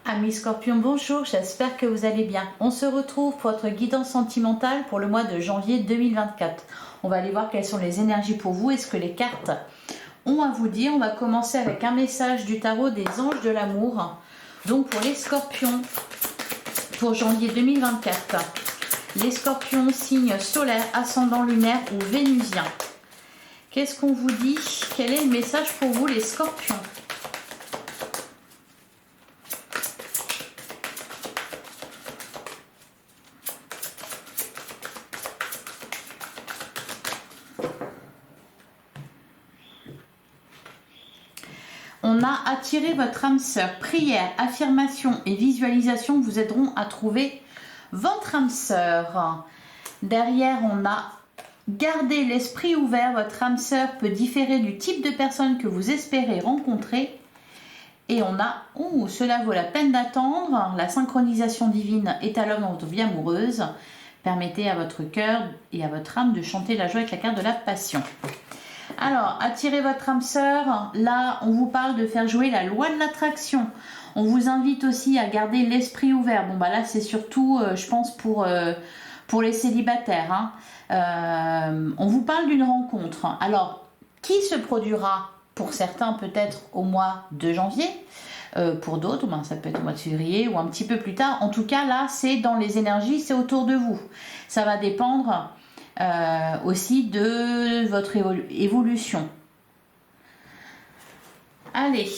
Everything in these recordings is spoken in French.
Amis Scorpion, bonjour, j'espère que vous allez bien. On se retrouve pour votre guidance sentimentale pour le mois de janvier 2024. On va aller voir quelles sont les énergies pour vous et ce que les cartes ont à vous dire. On va commencer avec un message du tarot des anges de l'amour. Donc pour les Scorpions, pour janvier 2024. Les Scorpions, signe solaire, ascendant lunaire ou vénusien. Qu'est-ce qu'on vous dit? Quel est le message pour vous les Scorpions? On a attiré votre âme sœur. Prière, affirmation et visualisation vous aideront à trouver votre âme sœur. Derrière, on a gardé l'esprit ouvert. Votre âme sœur peut différer du type de personne que vous espérez rencontrer. Et on a, cela vaut la peine d'attendre. La synchronisation divine est à l'homme dans votre vie amoureuse. Permettez à votre cœur et à votre âme de chanter la joie avec la carte de la passion. Alors, attirez votre âme sœur. Là, on vous parle de faire jouer la loi de l'attraction. On vous invite aussi à garder l'esprit ouvert. Bon, bah là, c'est surtout, je pense, pour les célibataires. On vous parle d'une rencontre. Alors, qui se produira pour certains peut-être au mois de janvier. Pour d'autres, ben, ça peut être au mois de février ou un petit peu plus tard. En tout cas, là, c'est dans les énergies, c'est autour de vous. Ça va dépendre aussi de votre évolution. Allez,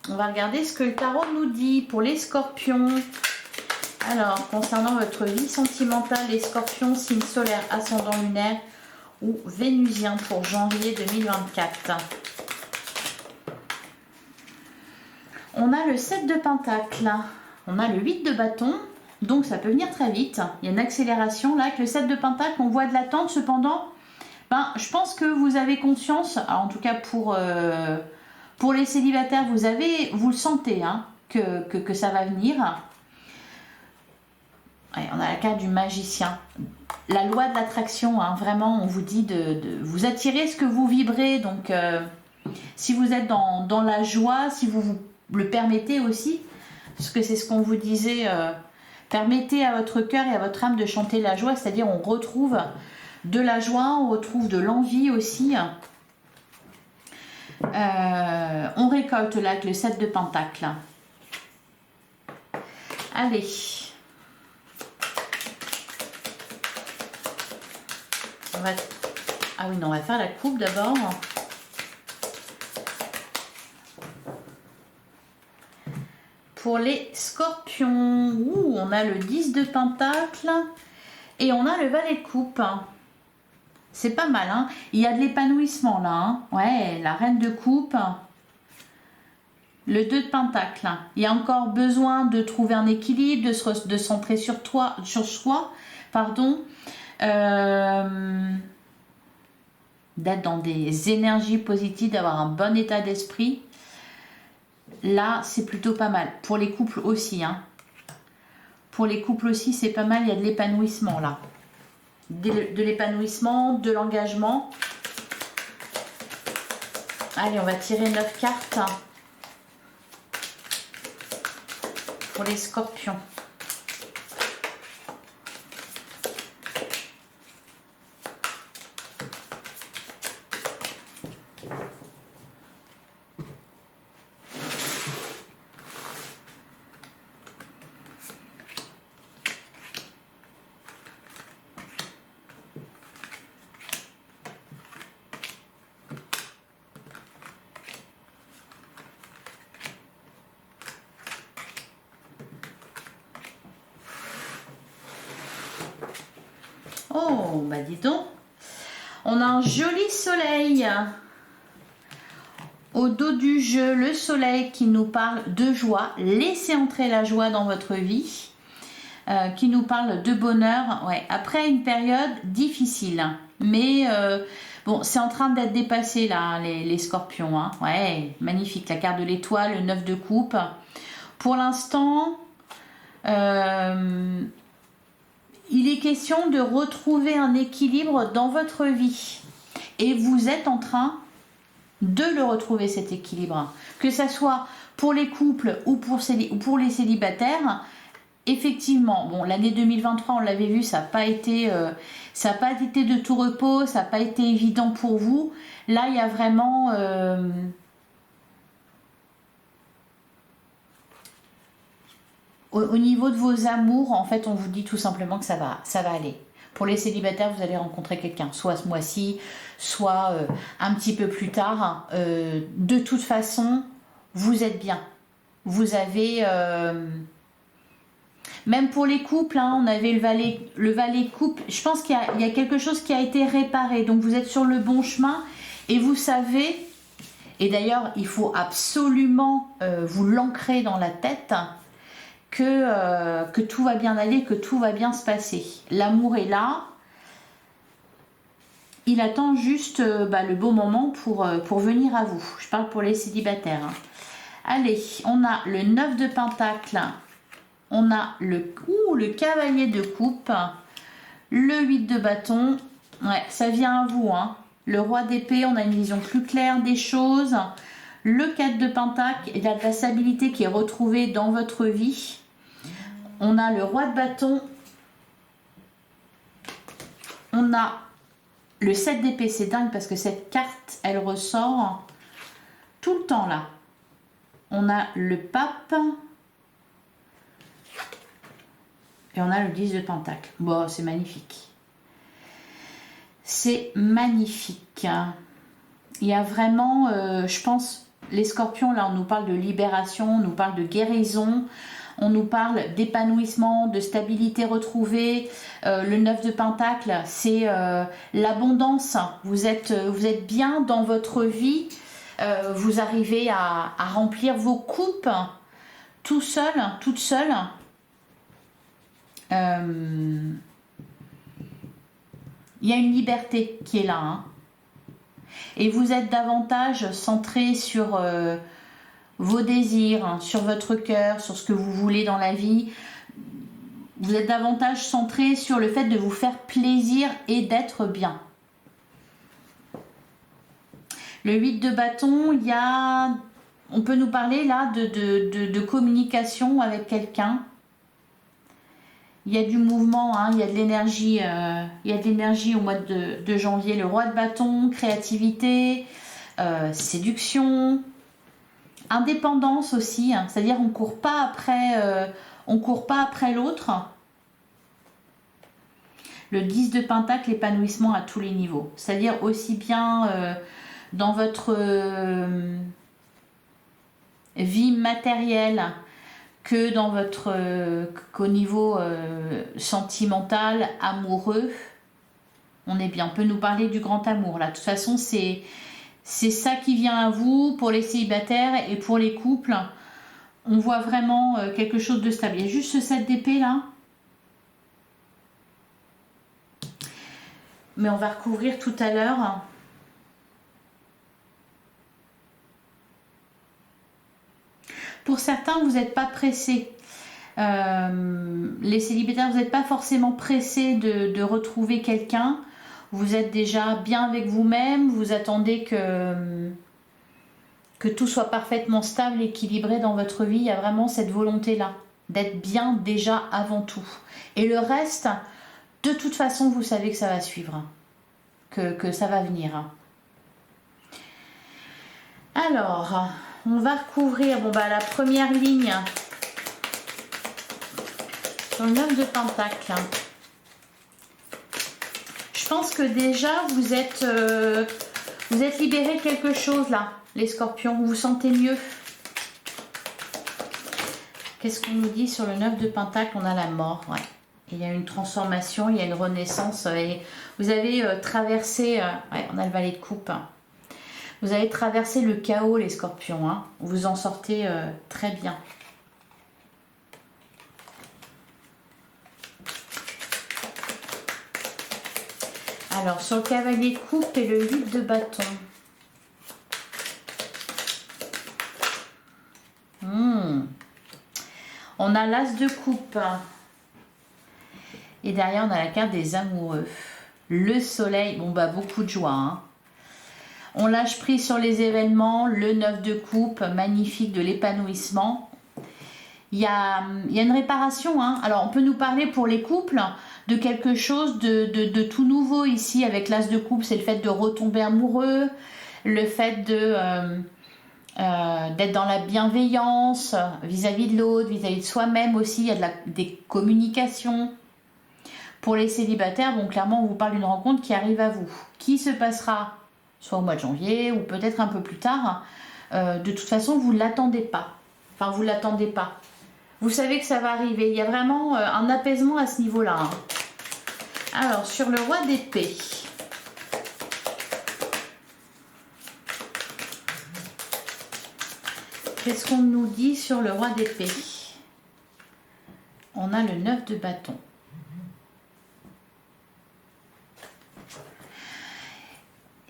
on va regarder ce que le tarot nous dit pour les Scorpions. Alors, concernant votre vie sentimentale, les Scorpions, signe solaire, ascendant lunaire ou vénusien pour janvier 2024. On a le 7 de Pentacle, on a le 8 de bâton, donc ça peut venir très vite. Il y a une accélération là avec le 7 de Pentacle, on voit de l'attente. Cependant, je pense que vous avez conscience, en tout cas pour les célibataires, vous le sentez que ça va venir. Ouais, on a la carte du magicien. La loi de l'attraction, vraiment, on vous dit de vous attirer ce que vous vibrez. Donc, si vous êtes dans la joie, si vous le permettez aussi, parce que c'est ce qu'on vous disait, permettez à votre cœur et à votre âme de chanter la joie, c'est-à-dire on retrouve de la joie, on retrouve de l'envie aussi. On récolte là avec le 7 de Pentacle. Allez. Ah oui, non, on va faire la coupe d'abord. Pour les Scorpions, on a le 10 de Pentacle et on a le valet de coupe. C'est pas mal, il y a de l'épanouissement là. Ouais, la reine de coupe. Le 2 de Pentacle. Il y a encore besoin de trouver un équilibre, de se centrer sur soi, d'être dans des énergies positives, d'avoir un bon état d'esprit. Là, c'est plutôt pas mal. Pour les couples aussi. Pour les couples aussi, c'est pas mal. Il y a de l'épanouissement là. De l'épanouissement, de l'engagement. Allez, on va tirer 9 cartes. Pour les Scorpions. Oh, bah dis donc. On a un joli soleil. Au dos du jeu, le soleil qui nous parle de joie. Laissez entrer la joie dans votre vie. Qui nous parle de bonheur. Ouais, après une période difficile. Mais bon, c'est en train d'être dépassé là, les Scorpions. Ouais, magnifique. La carte de l'étoile, le 9 de coupe. Pour l'instant... il est question de retrouver un équilibre dans votre vie. Et vous êtes en train de le retrouver, cet équilibre. Que ça soit Pour les couples ou pour les célibataires, effectivement, bon, l'année 2023, on l'avait vu, ça n'a pas été de tout repos, ça n'a pas été évident pour vous. Là, il y a vraiment... au niveau de vos amours, en fait, on vous dit tout simplement que ça va aller. Pour les célibataires, vous allez rencontrer quelqu'un, soit ce mois-ci, soit un petit peu plus tard. De toute façon, vous êtes bien. Vous avez... même pour les couples, hein, on avait le valet couple. Je pense qu'il y a quelque chose qui a été réparé. Donc, vous êtes sur le bon chemin. Et vous savez... Et d'ailleurs, il faut absolument vous l'ancrer dans la tête... que tout va bien aller, que tout va bien se passer. L'amour est là. Il attend juste le bon moment pour venir à vous. Je parle pour les célibataires. Hein. Allez, on a le 9 de Pentacle. On a le cavalier de coupe. Le 8 de bâton. Ouais, ça vient à vous. Hein. Le roi d'épée, on a une vision plus claire des choses. Le 4 de Pentacle, il y a de la stabilité qui est retrouvée dans votre vie. On a le roi de bâton. On a le 7 d'épée. C'est dingue parce que cette carte, elle ressort tout le temps là. On a le pape. Et on a le 10 de Pentacle. Bon, c'est magnifique. C'est magnifique. Il y a vraiment, je pense, les scorpions, là, on nous parle de libération, on nous parle de guérison. On nous parle d'épanouissement, de stabilité retrouvée. Le 9 de Pentacle, c'est l'abondance. Vous êtes bien dans votre vie. Vous arrivez à remplir vos coupes tout seul, toute seule. Il y a une liberté qui est là. Hein. Et vous êtes davantage centré sur... vos désirs, hein, sur votre cœur, sur ce que vous voulez dans la vie. Vous êtes davantage centré sur le fait de vous faire plaisir et d'être bien. Le 8 de bâton, on peut nous parler là de communication avec quelqu'un. Il y a du mouvement, hein, il y a de l'énergie. Il y a de l'énergie au mois de janvier. Le roi de bâton, créativité, séduction... Indépendance aussi, hein, c'est-à-dire on court pas après l'autre. Le 10 de Pentacle, l'épanouissement à tous les niveaux. C'est-à-dire aussi bien dans votre vie matérielle que dans qu'au niveau sentimental, amoureux. On est bien. On peut nous parler du grand amour là. De toute façon, c'est ça qui vient à vous pour les célibataires et pour les couples. On voit vraiment quelque chose de stable. Il y a juste ce 7 d'épée là. Mais on va recouvrir tout à l'heure. Pour certains, vous n'êtes pas pressés. Les célibataires, vous n'êtes pas forcément pressés de retrouver quelqu'un. Vous êtes déjà bien avec vous-même, vous attendez que tout soit parfaitement stable, équilibré dans votre vie. Il y a vraiment cette volonté-là, d'être bien déjà avant tout. Et le reste, de toute façon, vous savez que ça va suivre, que ça va venir. Alors, on va recouvrir la première ligne sur le 9 de Pentacle. Je pense que déjà vous êtes libéré de quelque chose là, les scorpions, vous vous sentez mieux. Qu'est-ce qu'on nous dit sur le 9 de Pentacle? On a la mort, ouais. Il y a une transformation, il y a une renaissance. Et vous avez traversé, ouais, on a le valet de coupe. Vous avez traversé le chaos, les scorpions. Hein. Vous en sortez très bien. Alors, sur le cavalier de coupe et le 8 de bâton. On a l'as de coupe. Et derrière, on a la carte des amoureux. Le soleil, beaucoup de joie. Hein. On lâche prise sur les événements, le 9 de coupe, magnifique, de l'épanouissement. Il y a une réparation, hein. Alors, on peut nous parler pour les couples de quelque chose de tout nouveau ici avec l'as de coupe. C'est le fait de retomber amoureux, le fait d'être dans la bienveillance vis-à-vis de l'autre, vis-à-vis de soi-même aussi. Il y a des communications. Pour les célibataires, bon, clairement, on vous parle d'une rencontre qui arrive à vous, qui se passera soit au mois de janvier ou peut-être un peu plus tard. De toute façon, vous ne l'attendez pas. Enfin, vous ne l'attendez pas. Vous savez que ça va arriver. Il y a vraiment un apaisement à ce niveau-là, hein. Alors, sur le roi d'épée. Qu'est-ce qu'on nous dit sur le roi d'épée? On a le 9 de bâton.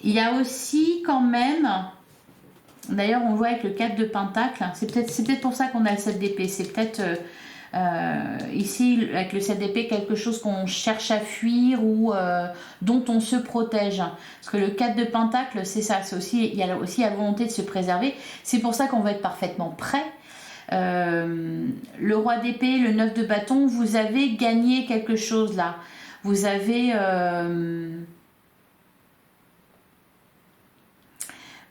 Il y a aussi quand même, d'ailleurs on le voit avec le 4 de pentacle, c'est peut-être pour ça qu'on a le 7 d'épée, c'est peut-être ici avec le 7 d'épée quelque chose qu'on cherche à fuir ou dont on se protège. Parce que le 4 de pentacle, c'est ça, il y a aussi la volonté de se préserver, c'est pour ça qu'on va être parfaitement prêt. Le roi d'épée, le 9 de bâton, vous avez gagné quelque chose là. Vous avez...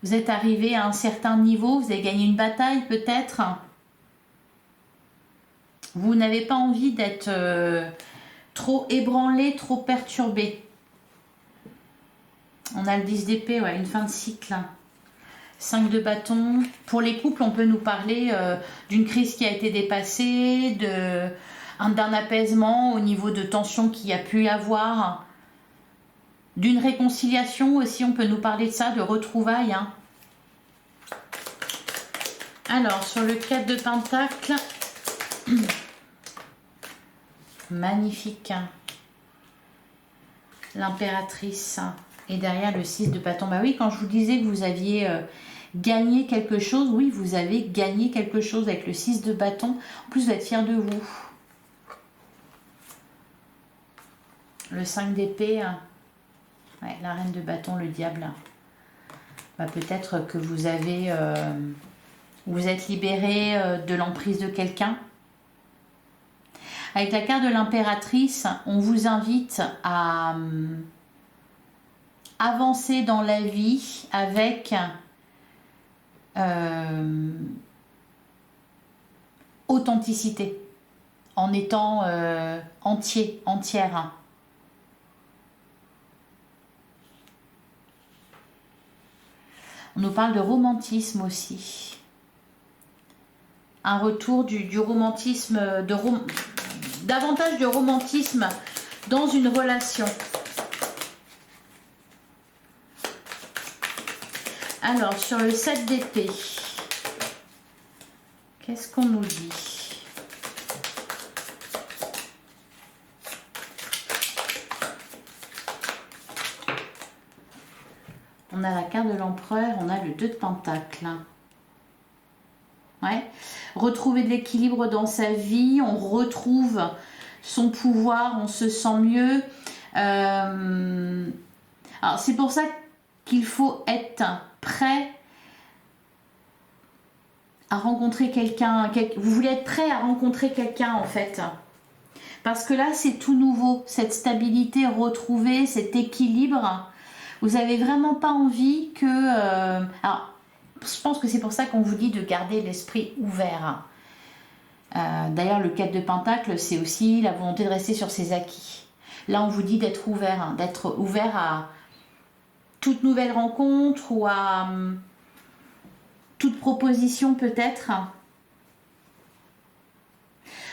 vous êtes arrivé à un certain niveau, vous avez gagné une bataille peut-être. Vous n'avez pas envie d'être trop ébranlé, trop perturbé. On a le 10 d'épée, ouais, une fin de cycle. 5 de bâton. Pour les couples, on peut nous parler d'une crise qui a été dépassée, d'un apaisement au niveau de tension qu'il y a pu y avoir. D'une réconciliation aussi, on peut nous parler de ça, de retrouvailles, hein. Alors, sur le 4 de pentacle, magnifique, hein. L'impératrice, et derrière le 6 de bâton. Bah oui, quand je vous disais que vous aviez gagné quelque chose, oui, vous avez gagné quelque chose avec le 6 de bâton. En plus, vous êtes fiers de vous. Le 5 d'épée, ouais, la reine de bâton, le diable. Bah, peut-être que vous avez... vous êtes libéré de l'emprise de quelqu'un. Avec la carte de l'impératrice, on vous invite à avancer dans la vie avec authenticité, en étant entière. On nous parle de romantisme aussi. Un retour du romantisme, davantage de romantisme dans une relation. Alors, sur le 7 d'épée, qu'est-ce qu'on nous dit? On a la carte de l'empereur, on a le 2 de pentacle. Ouais. Retrouver de l'équilibre dans sa vie, on retrouve son pouvoir, on se sent mieux. Alors c'est pour ça qu'il faut être prêt à rencontrer quelqu'un. Vous voulez être prêt à rencontrer quelqu'un en fait. Parce que là c'est tout nouveau, cette stabilité retrouvée, cet équilibre. Vous n'avez vraiment pas envie que... alors, je pense que c'est pour ça qu'on vous dit de garder l'esprit ouvert. D'ailleurs, le 4 de pentacle, c'est aussi la volonté de rester sur ses acquis. Là, on vous dit d'être ouvert à toute nouvelle rencontre ou à toute proposition peut-être.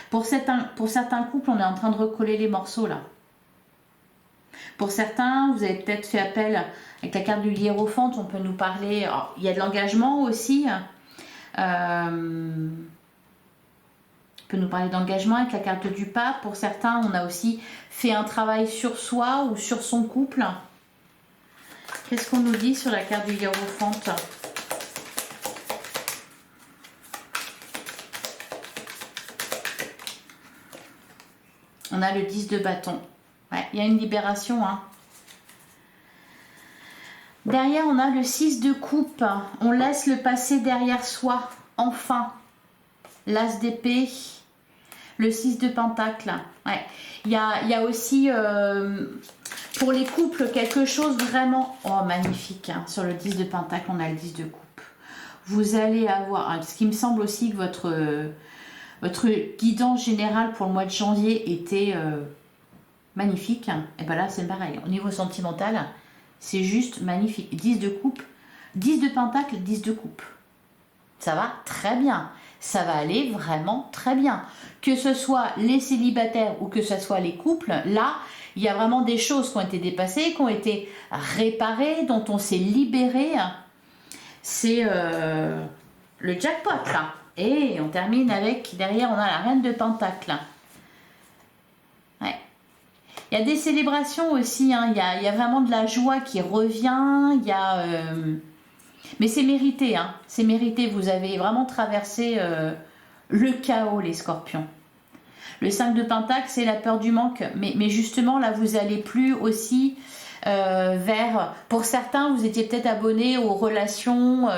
Pour certains couples, on est en train de recoller les morceaux là. Pour certains, vous avez peut-être fait appel avec la carte du hiérophante, on peut nous parler, alors, il y a de l'engagement aussi. On peut nous parler d'engagement avec la carte du pape. Pour certains, on a aussi fait un travail sur soi ou sur son couple. Qu'est-ce qu'on nous dit sur la carte du hiérophante? On a le 10 de bâton. Ouais, il y a une libération, hein. Derrière, on a le 6 de coupe. On laisse le passé derrière soi. Enfin. L'as d'épée. Le 6 de pentacle. Ouais. Il y a aussi, pour les couples, quelque chose vraiment... Oh, magnifique. Hein. Sur le 10 de pentacle, on a le 10 de coupe. Vous allez avoir... Ce qui me semble aussi que votre guidance générale pour le mois de janvier était magnifique. Et bien là, c'est pareil. Au niveau sentimental, c'est juste magnifique. 10 de coupe, 10 de pentacle, 10 de coupe. Ça va très bien. Ça va aller vraiment très bien. Que ce soit les célibataires ou que ce soit les couples, là, il y a vraiment des choses qui ont été dépassées, qui ont été réparées, dont on s'est libéré. C'est le jackpot, là. Et on termine avec, derrière, on a la reine de pentacle. Ouais. Il y a des célébrations aussi, hein. Il y a vraiment de la joie qui revient. Il y a... mais c'est mérité, hein. C'est mérité. Vous avez vraiment traversé le chaos, les scorpions. Le 5 de pentacle, c'est la peur du manque. Mais justement, là, vous n'allez plus aussi vers... Pour certains, vous étiez peut-être abonnés aux relations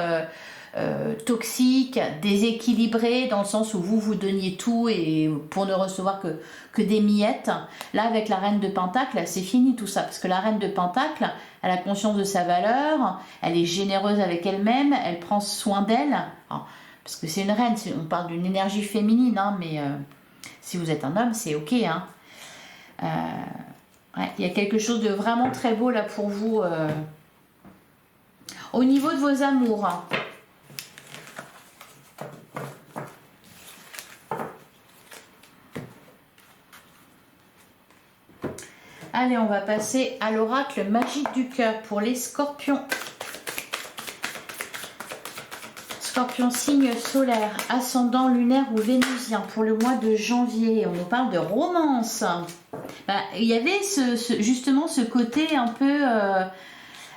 toxiques, déséquilibrées, dans le sens où vous donniez tout et pour ne recevoir que des miettes. Là, avec la reine de pentacle, c'est fini tout ça. Parce que la reine de pentacle, elle a conscience de sa valeur, elle est généreuse avec elle-même, elle prend soin d'elle. Parce que c'est une reine, on parle d'une énergie féminine, hein, mais si vous êtes un homme, c'est ok. Hein. Ouais, il y a quelque chose de vraiment très beau là pour vous. Au niveau de vos amours. Hein. Allez, on va passer à l'oracle magique du cœur pour les scorpions. Scorpion, signe solaire, ascendant lunaire ou vénusien pour le mois de janvier. On nous parle de romance. Il y avait justement ce côté un peu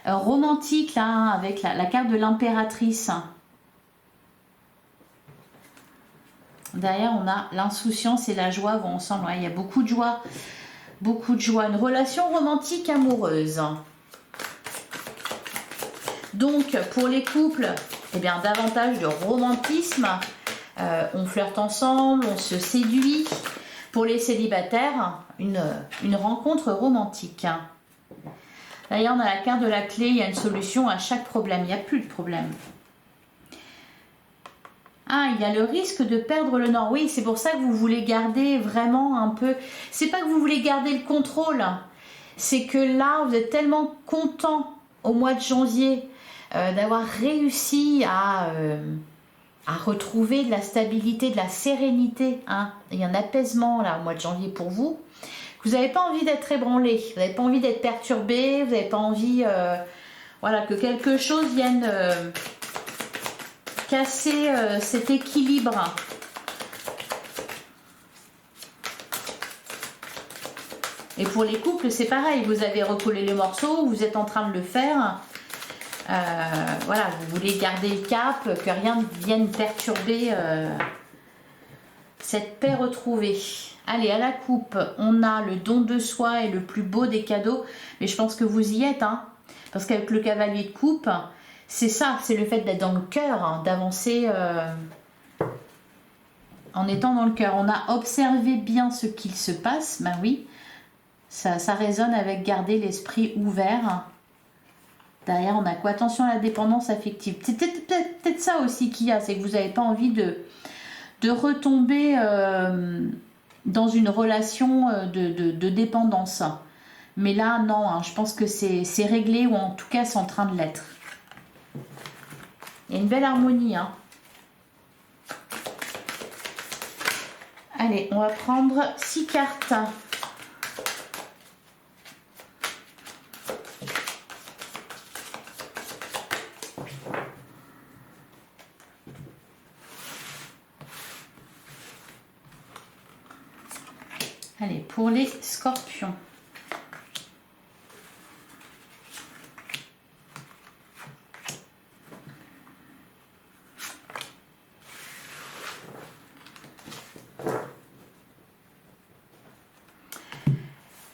romantique là, avec la carte de l'impératrice. Derrière, on a l'insouciance et la joie vont ensemble. Ouais, il y a beaucoup de joie. Beaucoup de joie. Une relation romantique amoureuse. Donc, pour les couples, eh bien, davantage de romantisme. On flirte ensemble, on se séduit. Pour les célibataires, une rencontre romantique. D'ailleurs, on a la carte de la clé. Il y a une solution à chaque problème. Il n'y a plus de problème. Ah, il y a le risque de perdre le nord. Oui, c'est pour ça que vous voulez garder vraiment un peu... C'est pas que vous voulez garder le contrôle. C'est que là, vous êtes tellement content au mois de janvier d'avoir réussi à retrouver de la stabilité, de la sérénité. Hein. Il y a un apaisement là au mois de janvier pour vous. Vous n'avez pas envie d'être ébranlé. Vous n'avez pas envie d'être perturbé. Vous n'avez pas envie voilà, que quelque chose vienne... casser cet équilibre. Et pour les couples, c'est pareil. Vous avez recollé les morceaux, vous êtes en train de le faire. Voilà, vous voulez garder le cap, que rien ne vienne perturber cette paix retrouvée. Allez, à la coupe, on a le don de soi et le plus beau des cadeaux. Mais je pense que vous y êtes, hein, parce qu'avec le cavalier de coupe, c'est ça, c'est le fait d'être dans le cœur, hein, d'avancer en étant dans le cœur. On a observé bien ce qu'il se passe, ben oui, ça résonne avec garder l'esprit ouvert. Derrière, on a quoi? Attention à la dépendance affective. C'est peut-être ça aussi qu'il y a, c'est que vous n'avez pas envie de retomber dans une relation de dépendance. Mais là, non, hein, je pense que c'est réglé, ou en tout cas, c'est en train de l'être. Il y a une belle harmonie. Hein. Allez, on va prendre 6 cartes. Allez, pour les scorpions.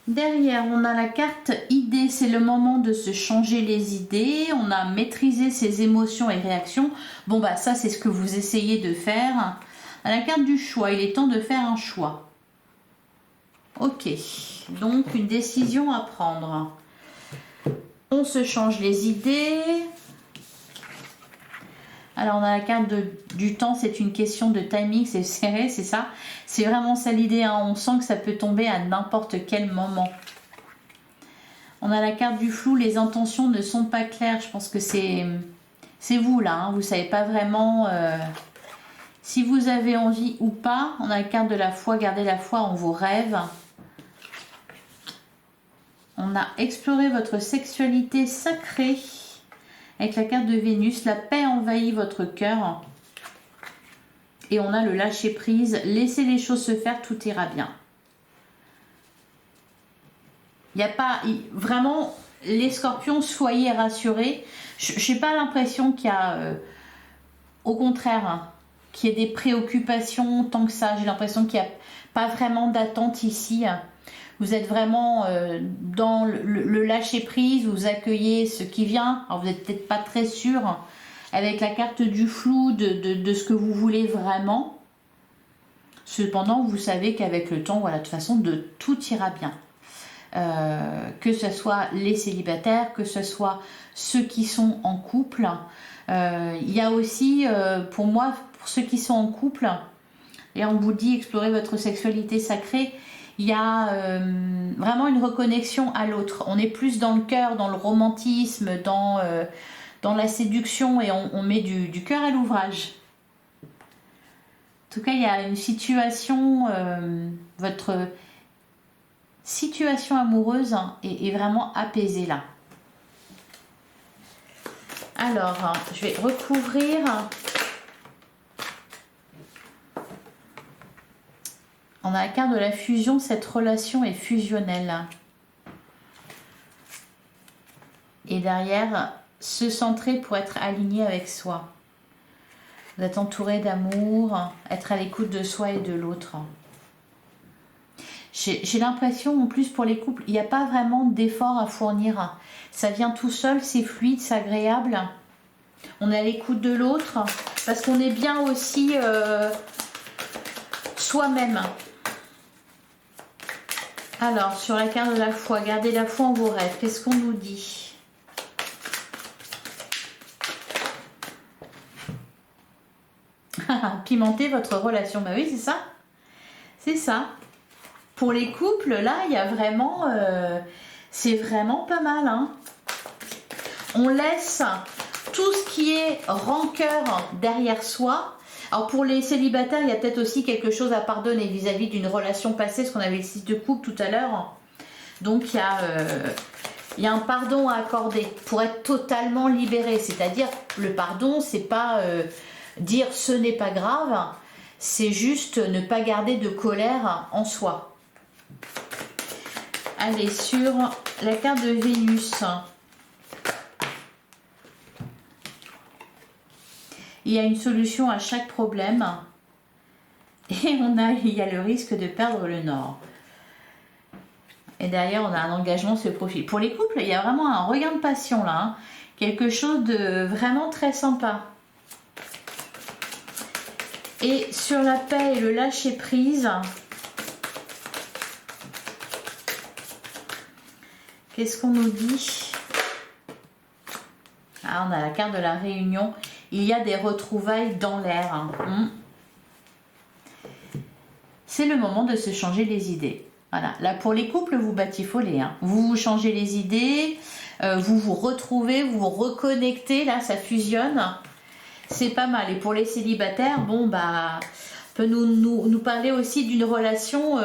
Derrière, on a la carte idée, c'est le moment de se changer les idées. On a maîtrisé ses émotions et réactions. Bon, bah ça, c'est ce que vous essayez de faire. À la carte du choix, il est temps de faire un choix. Ok, donc une décision à prendre. On se change les idées. Alors, on a la carte du temps, c'est une question de timing, c'est serré, c'est ça. C'est vraiment ça l'idée, hein. On sent que ça peut tomber à n'importe quel moment. On a la carte du flou, les intentions ne sont pas claires. Je pense que c'est vous là, hein. Vous ne savez pas vraiment si vous avez envie ou pas. On a la carte de la foi, gardez la foi en vos rêves. On a exploré votre sexualité sacrée. Avec la carte de Vénus, la paix envahit votre cœur. Et on a le lâcher prise. Laissez les choses se faire, tout ira bien. Il n'y a pas... Vraiment, les scorpions, soyez rassurés. Je n'ai pas l'impression qu'il y a... au contraire, hein, qu'il y ait des préoccupations tant que ça. J'ai l'impression qu'il n'y a pas vraiment d'attente ici. Vous êtes vraiment dans le lâcher prise, vous accueillez ce qui vient. Alors vous n'êtes peut-être pas très sûr avec la carte du flou de ce que vous voulez vraiment. Cependant, vous savez qu'avec le temps, voilà, de toute façon, tout ira bien. Que ce soit les célibataires, que ce soit ceux qui sont en couple. Il y a aussi, pour moi, pour ceux qui sont en couple, et on vous dit explorer votre sexualité sacrée, il y a vraiment une reconnexion à l'autre. On est plus dans le cœur, dans le romantisme, dans la séduction et on met du cœur à l'ouvrage. En tout cas, il y a une situation, votre situation amoureuse est vraiment apaisée là. Alors, je vais recouvrir. On a la carte de la fusion, cette relation est fusionnelle. Et derrière, se centrer pour être aligné avec soi. Vous êtes entouré d'amour, être à l'écoute de soi et de l'autre. J'ai l'impression, en plus pour les couples, il n'y a pas vraiment d'effort à fournir. Ça vient tout seul, c'est fluide, c'est agréable. On est à l'écoute de l'autre, parce qu'on est bien aussi soi-même. Alors, sur la carte de la foi, gardez la foi en vos rêves. Qu'est-ce qu'on nous dit? Pimenter votre relation. Bah oui, c'est ça. C'est ça. Pour les couples, là, il y a vraiment... c'est vraiment pas mal. Hein. On laisse tout ce qui est rancœur derrière soi. Alors pour les célibataires, il y a peut-être aussi quelque chose à pardonner vis-à-vis d'une relation passée, ce qu'on avait le site de couple tout à l'heure. Donc il y a un pardon à accorder pour être totalement libéré. C'est-à-dire, le pardon, c'est pas dire ce n'est pas grave, c'est juste ne pas garder de colère en soi. Allez, sur la carte de Vénus. Il y a une solution à chaque problème. Et il y a le risque de perdre le nord. Et derrière, on a un engagement se profile. Pour les couples, il y a vraiment un regain de passion là. Hein. Quelque chose de vraiment très sympa. Et sur la paix et le lâcher prise, qu'est-ce qu'on nous dit? Ah, on a la carte de la réunion. Il y a des retrouvailles dans l'air. Hein. C'est le moment de se changer les idées. Voilà. Là, pour les couples, vous batifolez. Hein. Vous changez les idées, vous vous retrouvez, vous vous reconnectez. Là, ça fusionne. C'est pas mal. Et pour les célibataires, bon, bah, on peut nous parler aussi d'une relation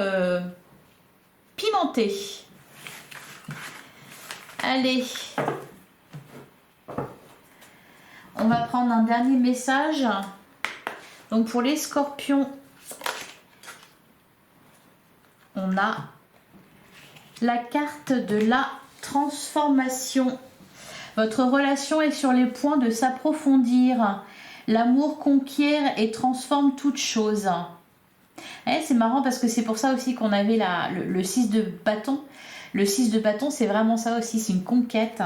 pimentée. Allez. On va prendre un dernier message. Donc pour les scorpions, on a la carte de la transformation. Votre relation est sur les points de s'approfondir. L'amour conquiert et transforme toute chose. C'est marrant parce que c'est pour ça aussi qu'on avait le 6 de bâton. Le 6 de bâton, c'est vraiment ça aussi, c'est une conquête.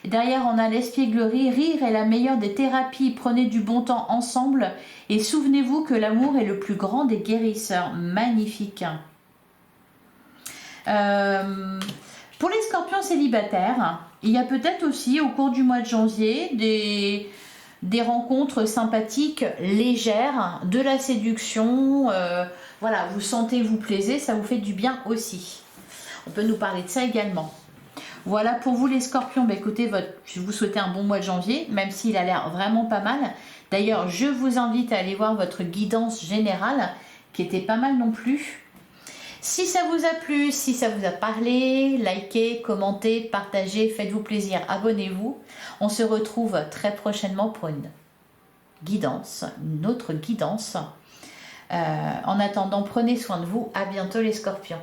Et derrière, on a l'espièglerie. Rire est la meilleure des thérapies. Prenez du bon temps ensemble. Et souvenez-vous que l'amour est le plus grand des guérisseurs. Magnifique. Pour les scorpions célibataires, il y a peut-être aussi au cours du mois de janvier des rencontres sympathiques, légères, de la séduction. Voilà, vous sentez, vous plaisez, ça vous fait du bien aussi. On peut nous parler de ça également. Voilà pour vous les scorpions. Écoutez, je vous souhaite un bon mois de janvier, même s'il a l'air vraiment pas mal. D'ailleurs, je vous invite à aller voir votre guidance générale, qui était pas mal non plus. Si ça vous a plu, si ça vous a parlé, likez, commentez, partagez, faites-vous plaisir, abonnez-vous. On se retrouve très prochainement pour une autre guidance. En attendant, prenez soin de vous. À bientôt les scorpions.